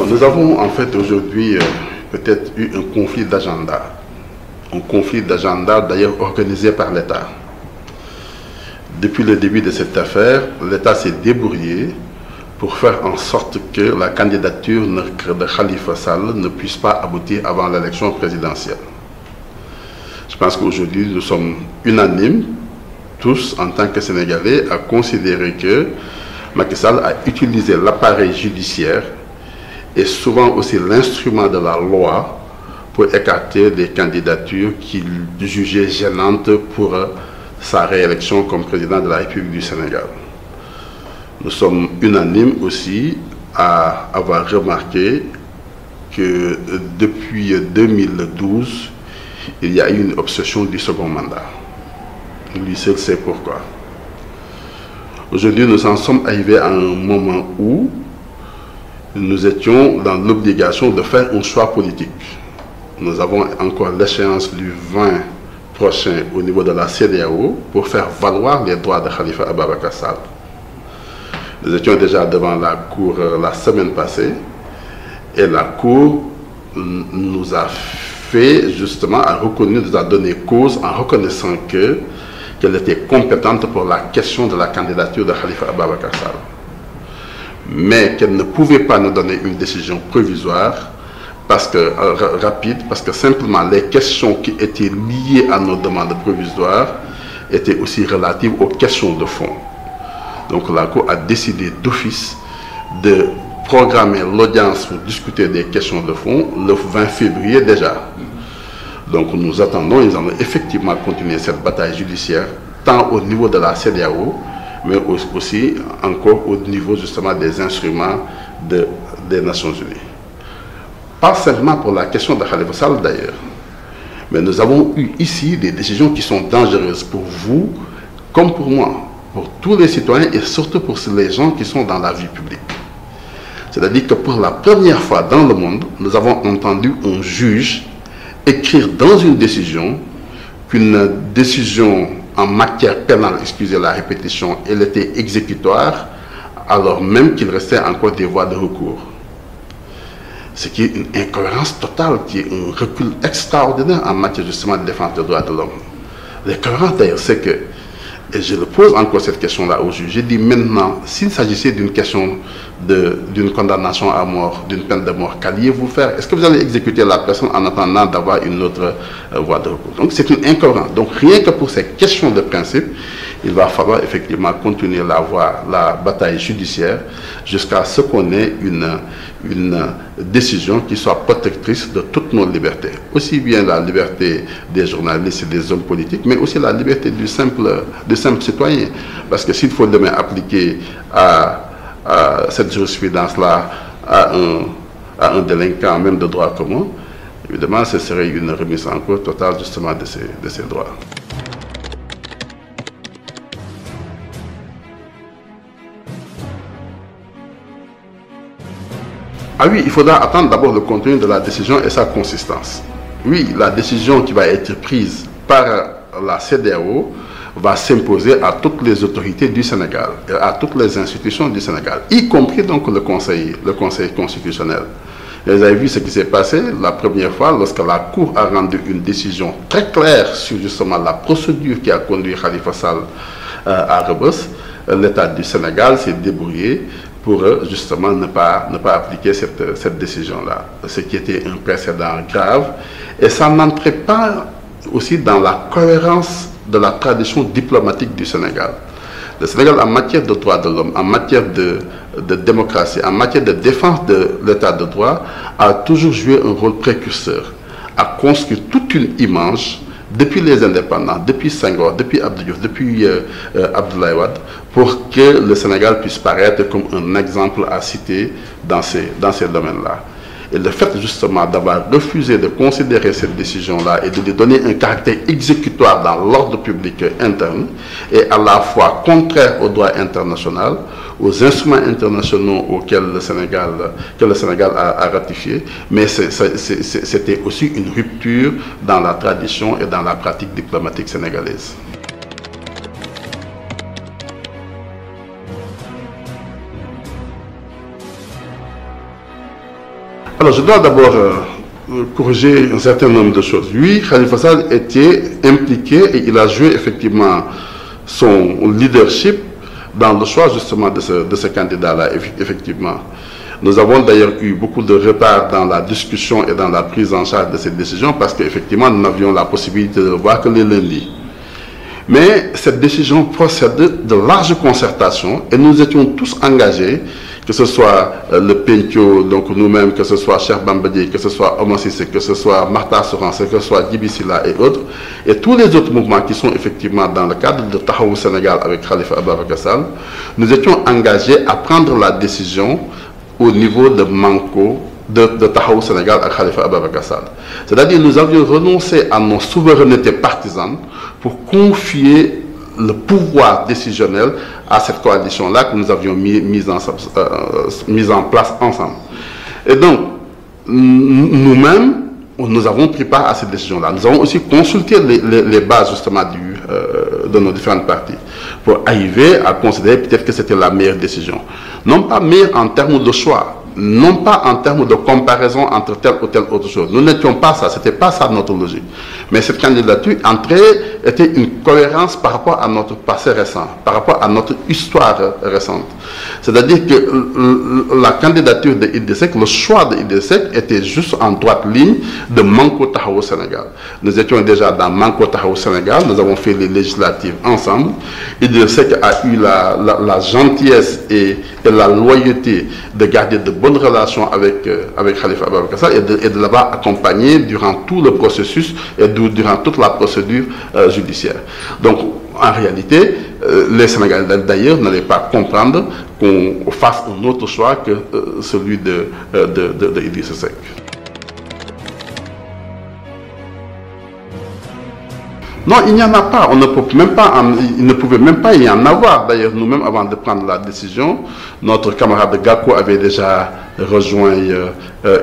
Nous avons en fait aujourd'hui peut-être eu un conflit d'agenda. Un conflit d'agenda d'ailleurs organisé par l'État. Depuis le début de cette affaire, l'État s'est débrouillé pour faire en sorte que la candidature de Khalifa Sall ne puisse pas aboutir avant l'élection présidentielle. Je pense qu'aujourd'hui, nous sommes unanimes, tous en tant que Sénégalais, à considérer que Macky Sall a utilisé l'appareil judiciaire et souvent aussi l'instrument de la loi pour écarter des candidatures qu'il jugeait gênantes pour sa réélection comme président de la République du Sénégal. Nous sommes unanimes aussi à avoir remarqué que depuis 2012, il y a eu une obsession du second mandat. Lui seul sait pourquoi. Aujourd'hui, nous en sommes arrivés à un moment où nous étions dans l'obligation de faire un choix politique. Nous avons encore l'échéance du 20 prochain au niveau de la CEDEAO pour faire valoir les droits de Khalifa Ababacar Sall. Nous étions déjà devant la Cour la semaine passée et la Cour nous a fait justement, nous a donné cause en reconnaissant qu'elle était compétente pour la question de la candidature de Khalifa Ababacar Sall. Mais qu'elle ne pouvait pas nous donner une décision provisoire rapide, parce que simplement les questions qui étaient liées à nos demandes provisoires étaient aussi relatives aux questions de fond. Donc la Cour a décidé d'office de programmer l'audience pour discuter des questions de fond le 20 février déjà. Donc nous attendons, nous allons effectivement continuer cette bataille judiciaire, tant au niveau de la CEDEAO, mais aussi encore au niveau justement des instruments des Nations Unies. Pas seulement pour la question de Khalifa Sall d'ailleurs, mais nous avons eu ici des décisions qui sont dangereuses pour vous comme pour moi, pour tous les citoyens et surtout pour les gens qui sont dans la vie publique. C'est-à-dire que pour la première fois dans le monde, nous avons entendu un juge écrire dans une décision qu'une décision en matière pénale, excusez la répétition, elle était exécutoire alors même qu'il restait encore des voies de recours. Ce qui est une incohérence totale, qui est un recul extraordinaire en matière justement de défense des droits de l'homme. L'incohérence d'ailleurs, c'est que, et je le pose encore cette question-là au juge, j'ai dit maintenant, s'il s'agissait d'une question d'une condamnation à mort, d'une peine de mort, qu'alliez-vous faire? Est-ce que vous allez exécuter la personne en attendant d'avoir une autre voie de recours? Donc c'est une incohérence. Donc rien que pour ces questions de principe, il va falloir effectivement continuer la bataille judiciaire jusqu'à ce qu'on ait une décision qui soit protectrice de toutes nos libertés. Aussi bien la liberté des journalistes et des hommes politiques, mais aussi la liberté du simple citoyen. Parce que s'il faut demain appliquer à cette jurisprudence-là à un délinquant même de droit commun, évidemment, ce serait une remise en cause totale justement de ces droits. Ah oui, il faudra attendre d'abord le contenu de la décision et sa consistance. Oui, la décision qui va être prise par la CEDEAO va s'imposer à toutes les autorités du Sénégal, et à toutes les institutions du Sénégal, y compris donc le Conseil constitutionnel. Et vous avez vu ce qui s'est passé la première fois lorsque la Cour a rendu une décision très claire sur justement la procédure qui a conduit Khalifa Sall à Rebeuss. L'État du Sénégal s'est débrouillé pour justement ne pas appliquer cette décision-là, ce qui était un précédent grave. Et ça n'entrait pas aussi dans la cohérence de la tradition diplomatique du Sénégal. Le Sénégal, en matière de droits de l'homme, en matière de démocratie, en matière de défense de l'état de droit, a toujours joué un rôle précurseur, a construit toute une image depuis les indépendants, depuis Senghor, depuis Abdou Diouf, depuis Abdoulaye Wade, pour que le Sénégal puisse paraître comme un exemple à citer dans ces domaines-là. Et le fait justement d'avoir refusé de considérer cette décision-là et de lui donner un caractère exécutoire dans l'ordre public interne est à la fois contraire au droit international, aux instruments internationaux auxquels le Sénégal a ratifié, mais c'était aussi une rupture dans la tradition et dans la pratique diplomatique sénégalaise. Alors, je dois d'abord corriger un certain nombre de choses. Oui, Khalifa Sall était impliqué et il a joué effectivement son leadership dans le choix justement de ce candidat-là, effectivement. Nous avons d'ailleurs eu beaucoup de retard dans la discussion et dans la prise en charge de cette décision parce qu'effectivement, nous n'avions la possibilité de le voir que les lundis. Mais cette décision procède de larges concertations et nous étions tous engagés, que ce soit le Pencco, donc nous-mêmes, que ce soit Cheikh Bamba Dièye, que ce soit Oumar Cissé, que ce soit Makhtar Sourang, que ce soit Djibi Sylla et autres, et tous les autres mouvements qui sont effectivement dans le cadre de Taxawu Sénégal avec Khalifa Ababacar Sall, nous étions engagés à prendre la décision au niveau de Manko, de Taxawu Sénégal à Khalifa Ababacar Sall. C'est-à-dire nous avions renoncé à nos souverainetés partisanes pour confier le pouvoir décisionnel à cette coalition-là que nous avions mise en place ensemble. Et donc, nous-mêmes, nous avons pris part à cette décision-là. Nous avons aussi consulté les bases justement de nos différentes parties pour arriver à considérer peut-être que c'était la meilleure décision. Non pas meilleure en termes de choix, non pas en termes de comparaison entre telle ou telle autre chose. Nous n'étions pas ça, c'était pas ça notre logique. Mais cette candidature était une cohérence par rapport à notre passé récent, par rapport à notre histoire récente. C'est-à-dire que la candidature de Idrissa Seck, le choix de Idrissa Seck était juste en droite ligne de Manko Taxawu Sénégal. Nous étions déjà dans Manko Taxawu Sénégal, nous avons fait les législatives ensemble. Idrissa Seck a eu la gentillesse et la loyauté de garder de bonnes relations avec Khalifa Ababacar Sall et de l'avoir accompagné durant tout le processus et durant toute la procédure judiciaire. Donc, en réalité, les Sénégalais d'ailleurs n'allaient pas comprendre qu'on fasse un autre choix que celui de Idrissa Seck. Non, il n'y en a pas. On ne peut même pas il ne pouvait même pas y en avoir. D'ailleurs, nous-mêmes, avant de prendre la décision, notre camarade Gakou avait déjà rejoint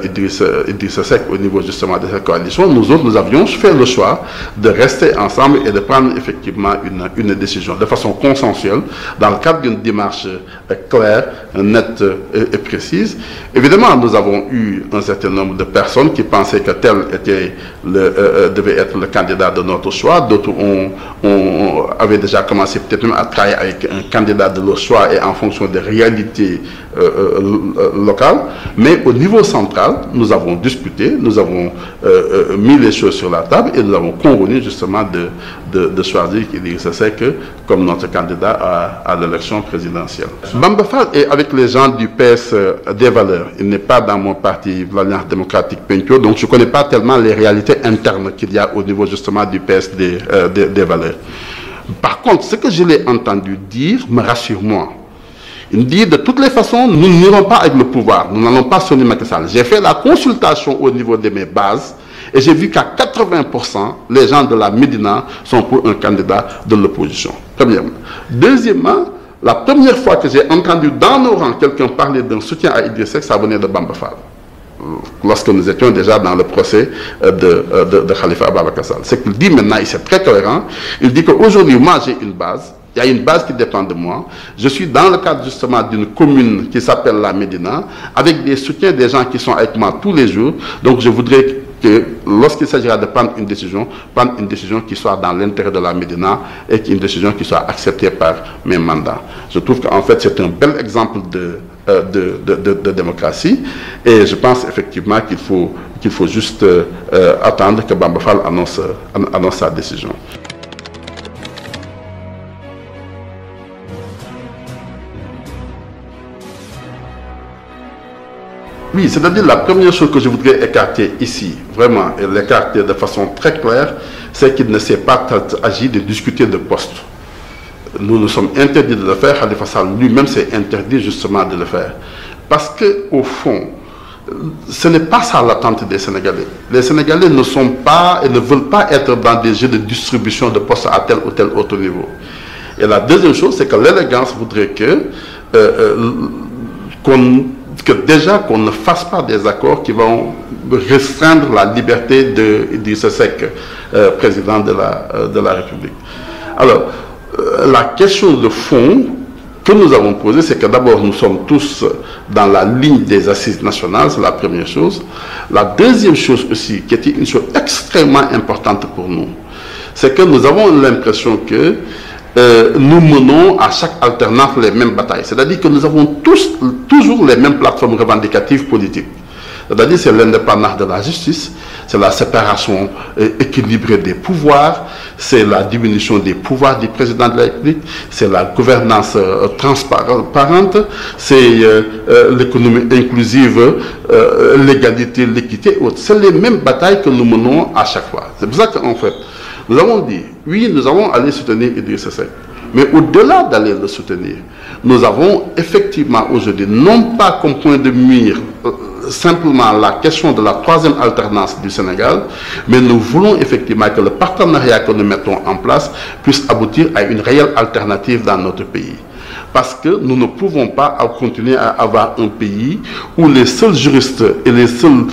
Idrissa Seck au niveau justement de cette coalition. Nous autres, nous avions fait le choix de rester ensemble et de prendre effectivement une décision de façon consensuelle dans le cadre d'une démarche claire, nette et précise. Évidemment, nous avons eu un certain nombre de personnes qui pensaient que tel devait être le candidat de notre choix. D'autres avaient déjà commencé peut-être même à travailler avec un candidat de leur choix et en fonction des réalités locales. Mais au niveau central, nous avons discuté, nous avons mis les choses sur la table et nous avons convenu justement de choisir Idrissa Seck comme notre candidat à l'élection présidentielle. Bamba Fall est avec les gens du PS des valeurs. Il n'est pas dans mon parti, l'Alliance démocratique Pencco, donc je ne connais pas tellement les réalités internes qu'il y a au niveau justement du PS des valeurs. Par contre, ce que je l'ai entendu dire me rassure moi. Il dit de toutes les façons, nous n'irons pas avec le pouvoir, nous n'allons pas sonner Macky Sall. J'ai fait la consultation au niveau de mes bases et j'ai vu qu'à 80%, les gens de la Médina sont pour un candidat de l'opposition. Premièrement. Deuxièmement, la première fois que j'ai entendu dans nos rangs quelqu'un parler d'un soutien à Idrissa Seck, ça venait de Bamba Fall. Lorsque nous étions déjà dans le procès de Khalifa Ababacar Sall. Ce qu'il dit maintenant, c'est très cohérent. Il dit qu'aujourd'hui, moi j'ai une base. Il y a une base qui dépend de moi. Je suis dans le cadre justement d'une commune qui s'appelle la Médina, avec des soutiens des gens qui sont avec moi tous les jours. Donc je voudrais que lorsqu'il s'agira de prendre une décision qui soit dans l'intérêt de la Médina et une décision qui soit acceptée par mes mandats. Je trouve qu'en fait c'est un bel exemple de démocratie et je pense effectivement qu'il faut juste attendre que Bamba Fall annonce sa décision. Oui, c'est-à-dire la première chose que je voudrais écarter ici, vraiment, et l'écarter de façon très claire, c'est qu'il ne s'est pas agi de discuter de poste. Nous nous sommes interdits de le faire, Khalifa Sall lui-même s'est interdit justement de le faire. Parce qu'au fond, ce n'est pas ça l'attente des Sénégalais. Les Sénégalais ne sont pas et ne veulent pas être dans des jeux de distribution de postes à tel ou tel autre niveau. Et la deuxième chose, c'est que l'élégance voudrait qu'on ne fasse pas des accords qui vont restreindre la liberté d'Idrissa Seck, président de la République. Alors, la question de fond que nous avons posé, c'est que d'abord nous sommes tous dans la ligne des assises nationales, c'est la première chose. La deuxième chose aussi, qui était une chose extrêmement importante pour nous, c'est que nous avons l'impression que nous menons à chaque alternance les mêmes batailles. C'est-à-dire que nous avons toujours les mêmes plateformes revendicatives politiques. C'est-à-dire c'est l'indépendance de la justice, c'est la séparation équilibrée des pouvoirs, c'est la diminution des pouvoirs du président de la République, c'est la gouvernance transparente, c'est l'économie inclusive, l'égalité, l'équité. C'est les mêmes batailles que nous menons à chaque fois. C'est pour ça qu'en fait, nous avons dit, oui, nous allons aller soutenir Idrissa Seck. Mais au-delà d'aller le soutenir, nous avons effectivement aujourd'hui, non pas comme point de mire, simplement la question de la troisième alternance du Sénégal, mais nous voulons effectivement que le partenariat que nous mettons en place puisse aboutir à une réelle alternative dans notre pays. Parce que nous ne pouvons pas continuer à avoir un pays où les seuls juristes et les seuls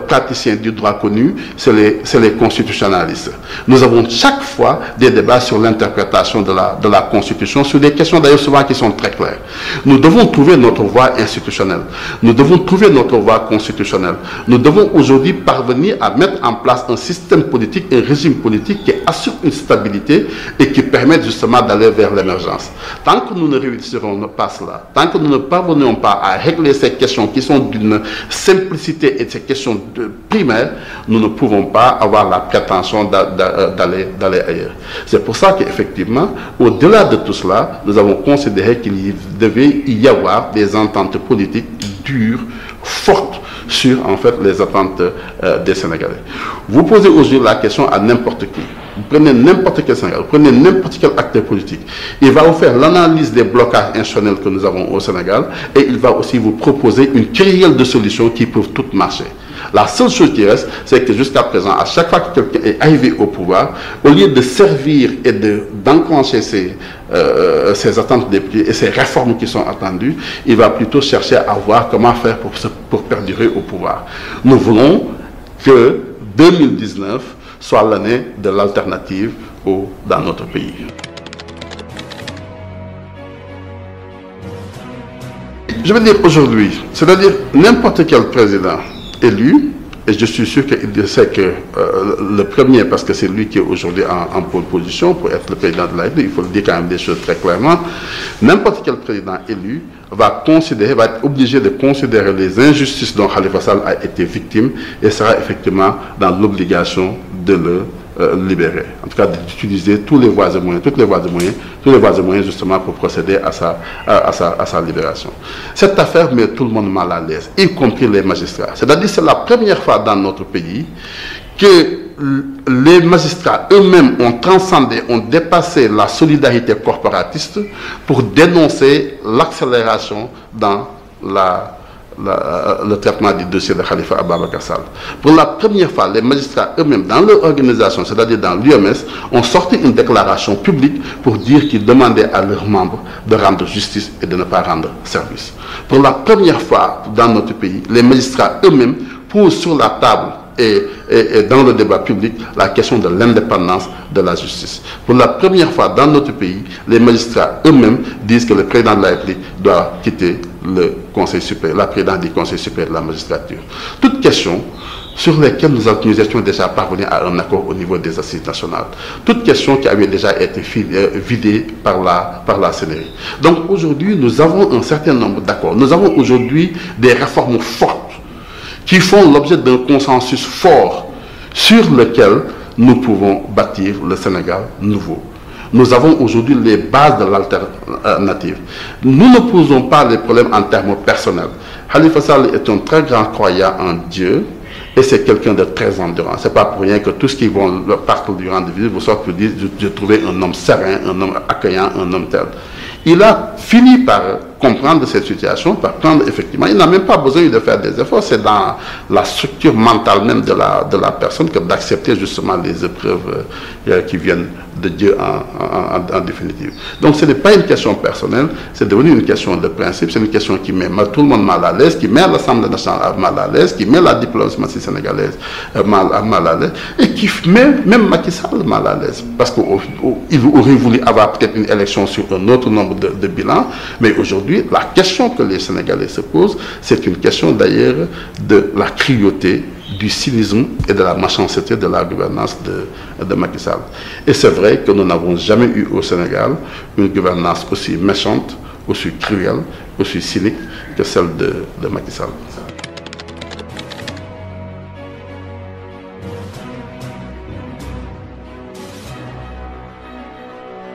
praticiens du droit connu, c'est les constitutionnalistes. Nous avons chaque fois des débats sur l'interprétation de la Constitution, sur des questions d'ailleurs souvent qui sont très claires. Nous devons trouver notre voie institutionnelle. Nous devons trouver notre voie constitutionnelle. Nous devons aujourd'hui parvenir à mettre en place un système politique, un régime politique qui assure une stabilité et qui permette justement d'aller vers l'émergence. Tant que nous ne réussirons pas cela, tant que nous ne parvenons pas à régler ces questions qui sont d'une simplicité et ces questions primaires, nous ne pouvons pas avoir la prétention d'aller ailleurs. C'est pour ça qu'effectivement, au-delà de tout cela, nous avons considéré qu'il devait y avoir des ententes politiques dures, fortes, sur en fait les attentes des Sénégalais. Vous posez aujourd'hui la question à n'importe qui. Vous prenez n'importe quel Sénégal, vous prenez n'importe quel acteur politique. Il va vous faire l'analyse des blocages institutionnels que nous avons au Sénégal et il va aussi vous proposer une kyrielle de solutions qui peuvent toutes marcher. La seule chose qui reste, c'est que jusqu'à présent, à chaque fois que quelqu'un est arrivé au pouvoir, au lieu de servir et d'enclencher ces attentes et ces réformes qui sont attendues, il va plutôt chercher à voir comment faire pour perdurer au pouvoir. Nous voulons que 2019 soit l'année de l'alternative dans notre pays. Je veux dire aujourd'hui, c'est-à-dire n'importe quel président élu, et je suis sûr qu'il sait que le premier, parce que c'est lui qui est aujourd'hui en pole position pour être le président de la République, il faut le dire quand même des choses très clairement, n'importe quel président élu va être obligé de considérer les injustices dont Khalifa Sall a été victime et sera effectivement dans l'obligation de le libérer. En tout cas, d'utiliser tous les voies et moyens, tous les voies et moyens justement pour procéder à sa libération. Cette affaire met tout le monde mal à l'aise, y compris les magistrats. C'est-à-dire que c'est la première fois dans notre pays que les magistrats eux-mêmes ont transcendé, ont dépassé la solidarité corporatiste pour dénoncer l'accélération dans le traitement du dossier de Khalifa Ababacar Sall. Pour la première fois, les magistrats eux-mêmes, dans leur organisation, c'est-à-dire dans l'UMS, ont sorti une déclaration publique pour dire qu'ils demandaient à leurs membres de rendre justice et de ne pas rendre service. Pour la première fois dans notre pays, les magistrats eux-mêmes posent sur la table et dans le débat public la question de l'indépendance de la justice. Pour la première fois dans notre pays, les magistrats eux-mêmes disent que le président de la République doit quitter le Conseil supérieur, la présidence du Conseil supérieur de la magistrature. Toutes questions sur lesquelles nous étions déjà parvenus à un accord au niveau des assises nationales. Toutes questions qui avaient déjà été vidées par la CNRI. Donc aujourd'hui, nous avons un certain nombre d'accords. Nous avons aujourd'hui des réformes fortes qui font l'objet d'un consensus fort sur lequel nous pouvons bâtir le Sénégal nouveau. Nous avons aujourd'hui les bases de l'alternative. Nous ne posons pas les problèmes en termes personnels. Khalifa Sall est un très grand croyant en Dieu et c'est quelqu'un de très endurant. Ce n'est pas pour rien que tout ce qui vont le parcours du rendre visite vous sortent pour dire j'ai trouvé un homme serein, un homme accueillant, un homme tel. Il a fini par comprendre cette situation, par prendre effectivement, il n'a même pas besoin de faire des efforts, c'est dans la structure mentale même de la personne que d'accepter justement les épreuves qui viennent de Dieu en définitive. Donc ce n'est pas une question personnelle, c'est devenu une question de principe, c'est une question qui met tout le monde mal à l'aise, qui met l'Assemblée nationale mal à l'aise, qui met la diplomatie sénégalaise mal à l'aise, et qui met même Macky Sall mal à l'aise, parce qu'il aurait voulu avoir peut-être une élection sur un autre nombre de bilans, mais aujourd'hui, la question que les Sénégalais se posent, c'est une question d'ailleurs de la cruauté, du cynisme et de la méchanceté de la gouvernance de Macky Sall. Et c'est vrai que nous n'avons jamais eu au Sénégal une gouvernance aussi méchante, aussi cruelle, aussi cynique que celle de Macky Sall.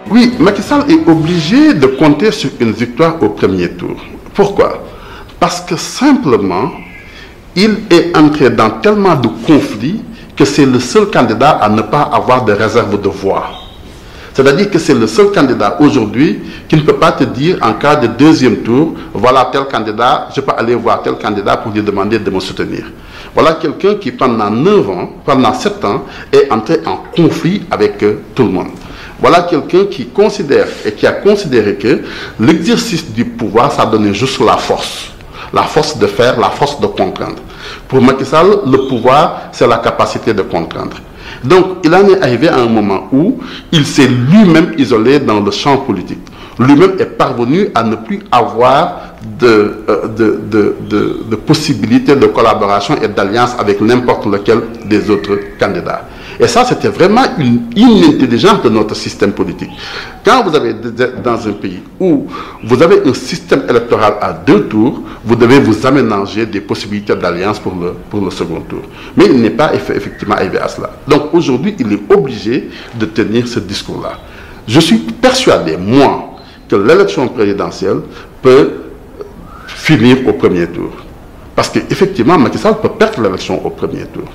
Oui, Macky Sall est obligé de compter sur une victoire au premier tour. Pourquoi? Parce que simplement, il est entré dans tellement de conflits que c'est le seul candidat à ne pas avoir de réserve de voix. C'est-à-dire que c'est le seul candidat aujourd'hui qui ne peut pas te dire en cas de deuxième tour, voilà tel candidat, je peux aller voir tel candidat pour lui demander de me soutenir. Voilà quelqu'un qui pendant 9 ans, pendant 7 ans, est entré en conflit avec tout le monde. Voilà quelqu'un qui considère et qui a considéré que l'exercice du pouvoir, ça donnait juste la force. La force de faire, la force de comprendre. Pour Macky Sall, le pouvoir, c'est la capacité de comprendre. Donc, il en est arrivé à un moment où il s'est lui-même isolé dans le champ politique. Lui-même est parvenu à ne plus avoir de possibilité de collaboration et d'alliance avec n'importe lequel des autres candidats. Et ça, c'était vraiment une inintelligence de notre système politique. Quand vous avez dans un pays où vous avez un système électoral à 2 tours, vous devez vous aménager des possibilités d'alliance pour le second tour. Mais il n'est pas effectivement arrivé à cela. Donc aujourd'hui, il est obligé de tenir ce discours-là. Je suis persuadé, moi, que l'élection présidentielle peut finir au premier tour. Parce qu'effectivement, Macky Sall peut perdre l'élection au premier tour.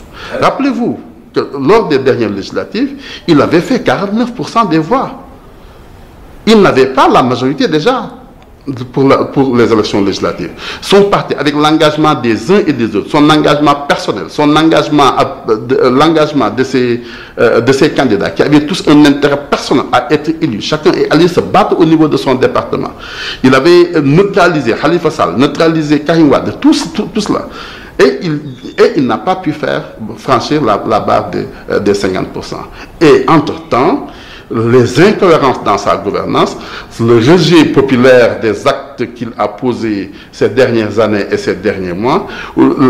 Rappelez-vous que lors des dernières législatives, il avait fait 49% des voix. Il n'avait pas la majorité déjà pour les élections législatives. Son parti, avec l'engagement des uns et des autres, son engagement personnel, son engagement, l'engagement de ses candidats, qui avaient tous un intérêt personnel à être élus. Chacun est allé se battre au niveau de son département. Il avait neutralisé Khalifa Sall, neutralisé Karim Wade, tout cela. Et il n'a pas pu franchir la barre des 50%. Et entre-temps, les incohérences dans sa gouvernance, le rejet populaire des actes qu'il a posés ces dernières années et ces derniers mois,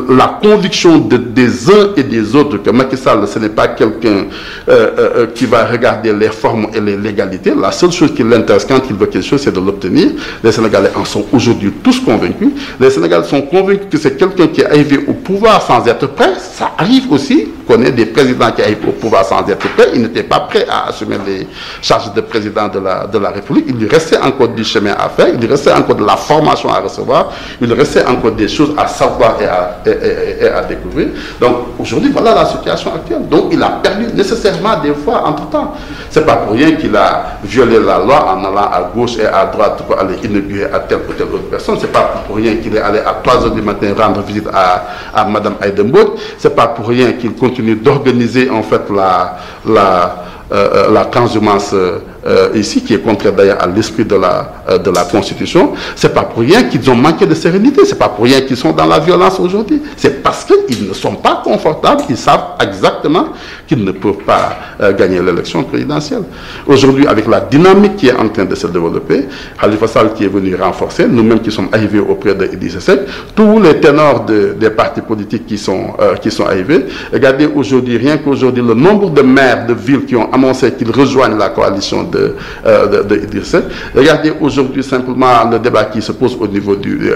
la conviction des uns et des autres que Macky Sall, ce n'est pas quelqu'un qui va regarder les formes et les légalités. La seule chose qui l'intéresse quand il veut quelque chose, c'est de l'obtenir. Les Sénégalais en sont aujourd'hui tous convaincus. Les Sénégalais sont convaincus que c'est quelqu'un qui est arrivé au pouvoir sans être prêt. Ça arrive aussi qu'on ait des présidents qui arrivent au pouvoir sans être prêts. Ils n'étaient pas prêts à assumer les charge de président de la République. Il lui restait encore du chemin à faire, il lui restait encore de la formation à recevoir, il lui restait encore des choses à savoir et à découvrir. Donc aujourd'hui, voilà la situation actuelle. Donc il a perdu nécessairement des fois entre-temps. C'est pas pour rien qu'il a violé la loi en allant à gauche et à droite pour aller inaugurer à telle ou telle autre personne. C'est pas pour rien qu'il est allé à 3 h du matin rendre visite à Madame Aïda Mbodj. C'est pas pour rien qu'il continue d'organiser en fait la transhumance ici, qui est contraire d'ailleurs à l'esprit de la Constitution. C'est pas pour rien qu'ils ont manqué de sérénité, c'est pas pour rien qu'ils sont dans la violence aujourd'hui. C'est parce qu'ils ne sont pas confortables, ils savent exactement qu'ils ne peuvent pas gagner l'élection présidentielle. Aujourd'hui, avec la dynamique qui est en train de se développer, Khalifa Sall qui est venu renforcer, nous-mêmes qui sommes arrivés auprès de Idrissa Seck, tous les ténors des partis politiques qui sont arrivés, regardez aujourd'hui, rien qu'aujourd'hui, le nombre de maires de villes qui ont annoncé qu'ils rejoignent la coalition de Idrissa Seck. Regardez aujourd'hui simplement le débat qui se pose au niveau du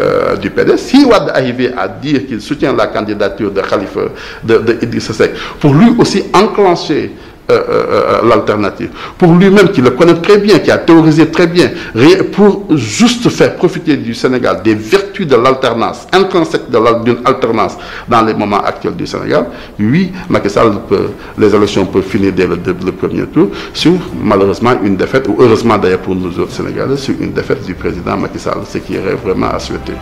PDS. Si Wade arrivait à dire qu'il soutient la candidature de Khalifa de Idrissa Seck, pour lui aussi enclencher l'alternative. Pour lui-même, qui le connaît très bien, qui a théorisé très bien, pour juste faire profiter du Sénégal des vertus de l'alternance, intrinsèque d'une alternance dans les moments actuels du Sénégal, oui, Macky Sall les élections peuvent finir dès le premier tour sur, malheureusement, une défaite, ou heureusement d'ailleurs pour nous autres Sénégalais, sur une défaite du président Macky Sall, ce qui irait vraiment à souhaiter.